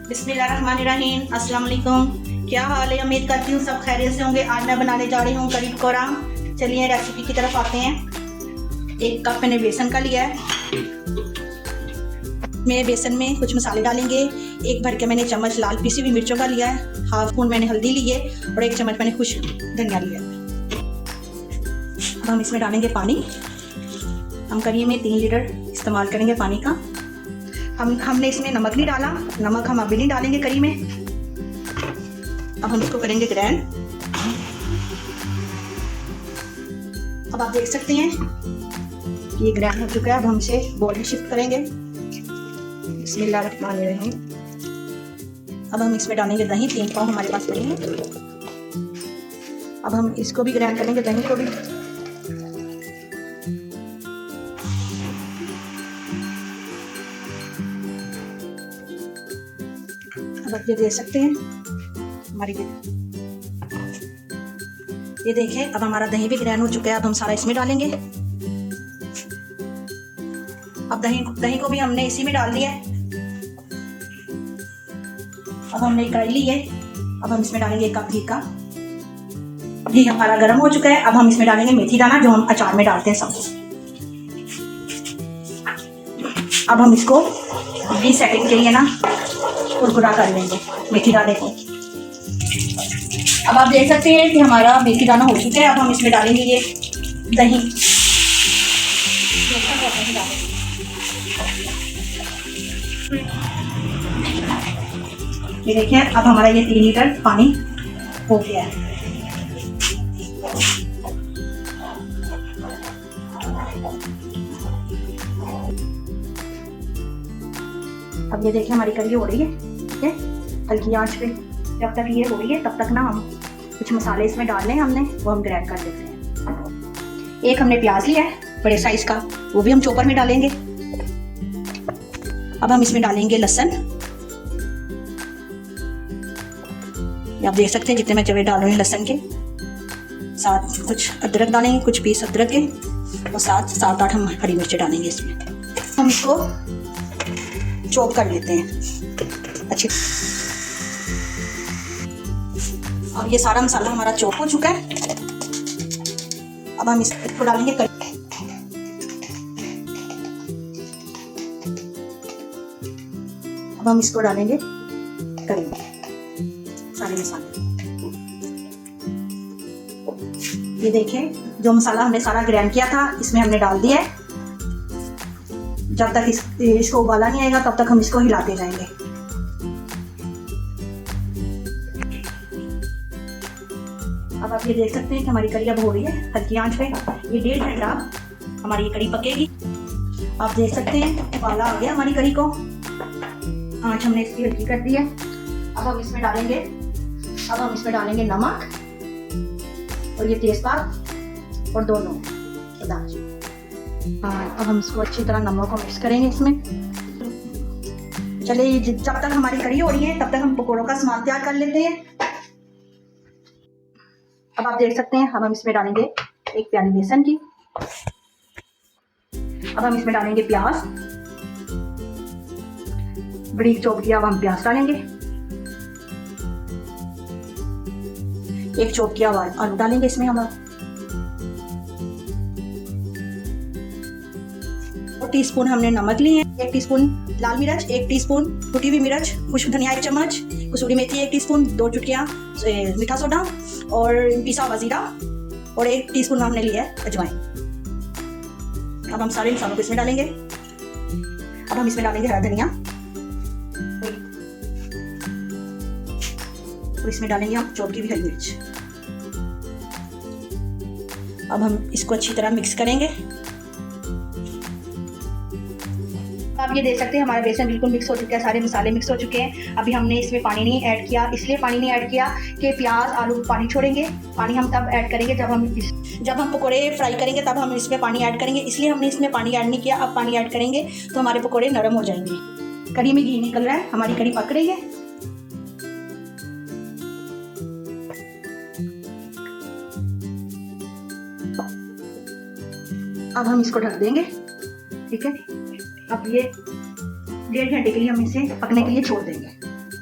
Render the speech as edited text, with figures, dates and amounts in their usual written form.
बिस्मिल्लाहिर्रहमानिर्रहीम। अस्सलाम वालेकुम। क्या हाल है? उम्मीद करती हूँ सब खैरियत से होंगे। आज मैं बनाने जा रही हूँ करी पकौड़ा। चलिए रेसिपी की तरफ आते हैं। 1 कप मैंने बेसन का लिया है। मैं बेसन में कुछ मसाले डालेंगे। 1 भर के मैंने चम्मच लाल पिसी हुई मिर्चों का लिया है। ½ स्पून मैंने हल्दी ली है और 1 चम्मच मैंने खुश धनिया लिया है। अब हम इसमें डालेंगे पानी। हम करी में 3 लीटर इस्तेमाल करेंगे पानी का। हमने इसमें नमक नहीं डाला, नमक हम अभी नहीं डालेंगे करी में। अब हम इसको करेंगे ग्राइंड। अब आप देख सकते हैं कि ये ग्राइंड हो चुका है। अब हम इसे बोल में शिफ्ट करेंगे। बिस्मिल्लाहिर्रहमानिर्रहीम। अब हम इसमें डालेंगे दही। 3 पाव हमारे पास दही है। अब हम इसको भी ग्राइंड करेंगे, दही को भी। अब आप ये देख सकते हैं हमारी ये देखें। अब हमारा दही भी ग्राइंड हो चुका है। अब हम सारा इसमें डालेंगे। अब दही को भी हमने इसी में डाल दिया है। अब हमने कढ़ाई ली है। अब हम इसमें डालेंगे 1 कप घी का। घी हमारा गर्म हो चुका है। अब हम इसमें डालेंगे मेथी दाना, जो हम अचार में डालते हैं सब। अब हम इसको 20 सेकंड के लिए ना कुरकुरा कर लेंगे मेथी दाने को। अब आप देख सकते हैं कि हमारा मेथी दाना हो चुका है। अब हम इसमें डालेंगे ये दही। ये देखिए, अब हमारा ये 3 लीटर पानी हो गया है। अब ये देखिए हमारी कढ़ी हो रही है, ठीक है, हल्की आंच पे। जब तक ये हो रही है तब तक ना हम कुछ मसाले इसमें डालने हैं हमने, वो हम ग्राइंड कर देते हैं। 1 हमने प्याज लिया है बड़े साइज का, वो भी हम चॉपर में डालेंगे। अब हम इसमें डालेंगे लहसुन। आप देख सकते हैं जितने मैं चवे डाल रही हूँ लहसुन के साथ। कुछ अदरक डालेंगे, कुछ पीस अदरक के, और 7-8 हम हरी मिर्च डालेंगे इसमें। हम इसको चॉप कर लेते हैं अच्छे। अब ये सारा मसाला हमारा चॉप हो चुका है। अब हम इसको डालेंगे करी। अब हम इसको डालेंगे करी सारे मसाले। ये देखें, जो मसाला हमने सारा ग्राइंड किया था इसमें हमने डाल दिया है। जब तक इसको उबाला नहीं आएगा तब तक हम इसको हिलाते जाएंगे। अब आप ये देख सकते हैं कि हमारी कढ़ी अब हो रही है हल्की आंच पे। ये 1.5 घंटा हमारी ये कढ़ी पकेगी। आप देख सकते हैं उबाला आ गया हमारी कढ़ी को। आंच हमने इसकी हल्की कर दी है। अब हम इसमें डालेंगे नमक और ये तेजपात और 2 लौंग। अब हम इसको अच्छी तरह नमक को मिक्स करेंगे इसमें। चलिए, जब तक हमारी कढ़ी हो रही है तब तक हम पकौड़ों का सामान तैयार कर लेते हैं। अब आप देख सकते हैं हम इसमें डालेंगे 1 प्याली बेसन की। अब हम इसमें डालेंगे प्याज, बड़ी चॉप किया। अब हम प्याज डालेंगे। 1 चॉप किया आलू डालेंगे इसमें हम। 1 टीस्पून हमने नमक लिए हैं। 1 टीस्पून लाल मिर्च, 1 टीस्पून कुटी हुई मिर्च, खुश्क धनिया 1 चम्मच, कसूरी मेथी 1 टीस्पून, 2 चुटकियाँ मीठा सोडा और पिसा हुआ जीरा, और 1 टीस्पून हमने लिया है अजवाइन। अब हम सारे मसालों को इसमें डालेंगे। अब हम इसमें डालेंगे हरा धनिया और इसमें डालेंगे हम चॉप की हुई हरी मिर्च। अब हम इसको अच्छी तरह मिक्स करेंगे। आप ये देख सकते हैं हमारा बेसन बिल्कुल मिक्स हो चुका है, सारे मसाले मिक्स हो चुके हैं। अभी हमने इसमें पानी नहीं ऐड किया। इसलिए पानी नहीं ऐड किया कि प्याज आलू पानी छोड़ेंगे। पानी हम तब ऐड करेंगे जब हम पकोड़े फ्राई करेंगे, तब हम इसमें पानी ऐड करेंगे। इसलिए हमने इसमें पानी ऐड नहीं किया। अब पानी ऐड करेंगे तो हमारे पकोड़े नरम हो जाएंगे। कढ़ी में घी निकल रहा है, हमारी कढ़ी पक रही है। अब हम इसको ढक देंगे, ठीक है। अब ये 1.5 घंटे के लिए हम इसे पकने के लिए छोड़ देंगे।